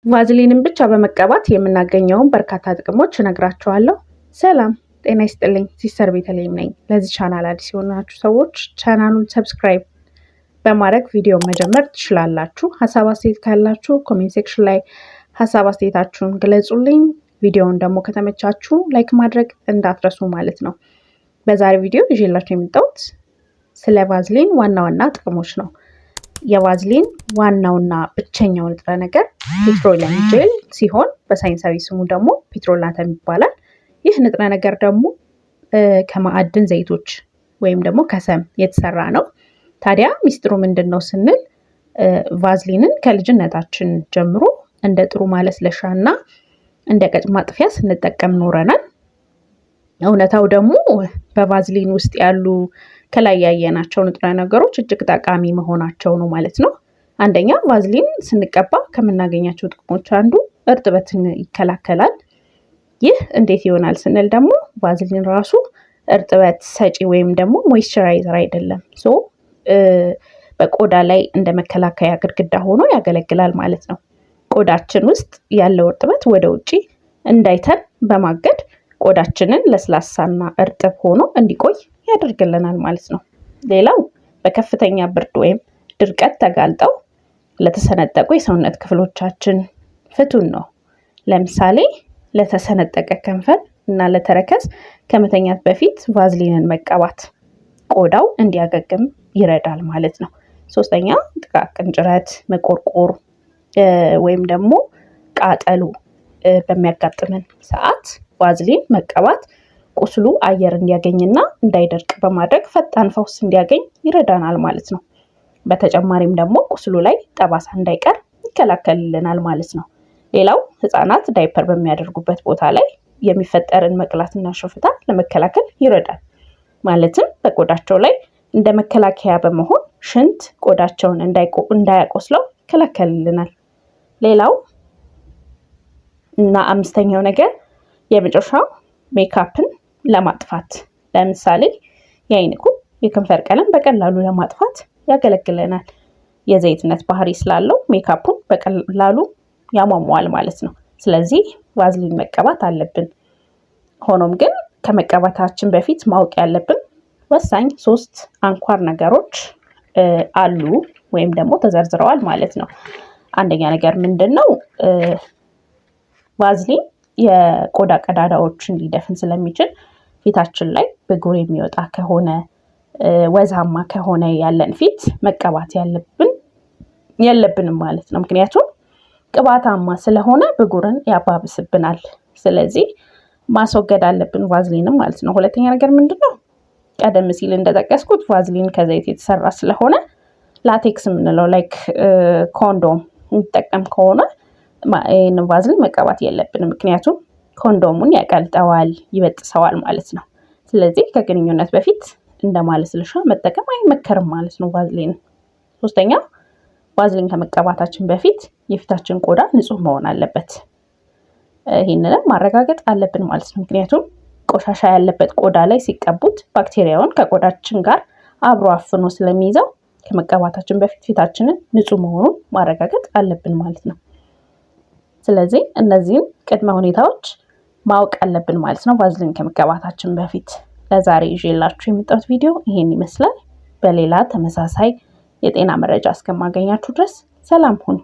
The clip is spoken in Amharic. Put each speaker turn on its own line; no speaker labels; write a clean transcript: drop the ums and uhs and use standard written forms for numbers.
ቫዝሊንን ብቻ በመቀባት የምናገኘውን በርካታ ጥቅሞች እነግራችኋለሁ። ሰላም ጤና ይስጥልኝ። ሲስተር ቤተልሔም ነኝ። ለዚህ ቻናል አዲስ የሆናችሁ ሰዎች ቻናሉን ሰብስክራይብ በማድረግ ቪዲዮ መጀመር ትችላላችሁ። ሀሳብ አስተያየት ካላችሁ ኮሜንት ሴክሽን ላይ ሀሳብ አስተያየታችሁን ግለጹልኝ። ቪዲዮውን ደግሞ ከተመቻችሁ ላይክ ማድረግ እንዳትረሱ ማለት ነው። በዛሬ ቪዲዮ ይዤላችሁ የመጣሁት ስለ ቫዝሊን ዋና ዋና ጥቅሞች ነው። የቫዝሊን ዋናውና ብቸኛው ንጥረ ነገር ፔትሮሊየም ጄል ሲሆን በሳይንሳዊ ስሙ ደግሞ ፔትሮላተም ይባላል። ይህ ንጥረ ነገር ደግሞ ከማዕድን ዘይቶች ወይም ደግሞ ከሰም የተሰራ ነው። ታዲያ ሚስጥሩ ምንድን ነው ስንል ቫዝሊንን ከልጅነታችን ጀምሮ እንደ ጥሩ ማለስለሻ እና እንደ ቀጭ ማጥፊያ ስንጠቀም ኖረናል። እውነታው ደግሞ በቫዝሊን ውስጥ ያሉ ከላይ ያየናቸው ንጥረ ነገሮች እጅግ ጠቃሚ መሆናቸው ነው ማለት ነው። አንደኛ ቫዝሊን ስንቀባ ከምናገኛቸው ጥቅሞች አንዱ እርጥበትን ይከላከላል። ይህ እንዴት ይሆናል ስንል ደግሞ ቫዝሊን ራሱ እርጥበት ሰጪ ወይም ደግሞ ሞይስቸራይዘር አይደለም። በቆዳ ላይ እንደ መከላከያ ግድግዳ ሆኖ ያገለግላል ማለት ነው። ቆዳችን ውስጥ ያለው እርጥበት ወደ ውጪ እንዳይተን በማገድ ቆዳችንን ለስላሳና እርጥብ ሆኖ እንዲቆይ ያደርግልናል ማለት ነው። ሌላው በከፍተኛ ብርድ ወይም ድርቀት ተጋልጠው ለተሰነጠቁ የሰውነት ክፍሎቻችን ፍቱን ነው። ለምሳሌ ለተሰነጠቀ ከንፈር እና ለተረከዝ ከመተኛት በፊት ቫዝሊንን መቀባት ቆዳው እንዲያገግም ይረዳል ማለት ነው። ሶስተኛ ጥቃቅን ጭረት፣ መቆርቆር ወይም ደግሞ ቃጠሎ በሚያጋጥመን ሰዓት ቫዝሊን መቀባት ቁስሉ አየር እንዲያገኝና እንዳይደርቅ በማድረግ ፈጣን ፈውስ እንዲያገኝ ይረዳናል ማለት ነው። በተጨማሪም ደግሞ ቁስሉ ላይ ጠባሳ እንዳይቀር ይከላከልልናል ማለት ነው። ሌላው ህፃናት ዳይፐር በሚያደርጉበት ቦታ ላይ የሚፈጠርን መቅላትና ሽፍታ ለመከላከል ይረዳል። ማለትም በቆዳቸው ላይ እንደ መከላከያ በመሆን ሽንት ቆዳቸውን እንዳያቆስለው ይከላከልልናል። ሌላው እና አምስተኛው ነገር የመጨረሻው ሜካፕን ለማጥፋት ለምሳሌ የአይን ኩል፣ የከንፈር ቀለም በቀላሉ ለማጥፋት ያገለግለናል። የዘይትነት ባህሪ ስላለው ሜካፑን በቀላሉ ያሟሟል ማለት ነው። ስለዚህ ቫዝሊን መቀባት አለብን። ሆኖም ግን ከመቀባታችን በፊት ማወቅ ያለብን ወሳኝ 3 አንኳር ነገሮች አሉ ወይም ደግሞ ተዘርዝረዋል ማለት ነው። አንደኛ ነገር ምንድን ነው? ቫዝሊን የቆዳ ቀዳዳዎችን ሊደፍን ስለሚችል ፊታችን ላይ ብጉር የሚወጣ ከሆነ ወዛማ ከሆነ ያለን ፊት መቀባት የለብንም ማለት ነው። ምክንያቱም ቅባታማ ስለሆነ ብጉርን ያባብስብናል። ስለዚህ ማስወገድ አለብን ቫዝሊንም ማለት ነው። ሁለተኛ ነገር ምንድን ነው? ቀደም ሲል እንደጠቀስኩት ቫዝሊን ከዘይት የተሰራ ስለሆነ ላቴክስ የምንለው ላይክ ኮንዶም እንጠቀም ከሆነ ይህንን ቫዝሊን መቀባት የለብንም። ምክንያቱም ኮንዶሙን ያቀልጠዋል፣ ይበጥሰዋል ማለት ነው። ስለዚህ ከግንኙነት በፊት እንደማለስለሻ መጠቀም አይመከርም ማለት ነው ቫዝሊን። ሶስተኛ ቫዝሊን ከመቀባታችን በፊት የፊታችን ቆዳ ንጹህ መሆን አለበት። ይህንንም ማረጋገጥ አለብን ማለት ነው። ምክንያቱም ቆሻሻ ያለበት ቆዳ ላይ ሲቀቡት ባክቴሪያውን ከቆዳችን ጋር አብሮ አፍኖ ስለሚይዘው ከመቀባታችን በፊት ፊታችንን ንጹህ መሆኑን ማረጋገጥ አለብን ማለት ነው። ስለዚህ እነዚህን ቅድመ ሁኔታዎች ማወቅ አለብን ማለት ነው ቫዝሊን ከመቀባታችን በፊት። ለዛሬ ይዤላችሁ የመጣሁት ቪዲዮ ይሄን ይመስላል። በሌላ ተመሳሳይ የጤና መረጃ እስከማገኛችሁ ድረስ ሰላም ሁኑ።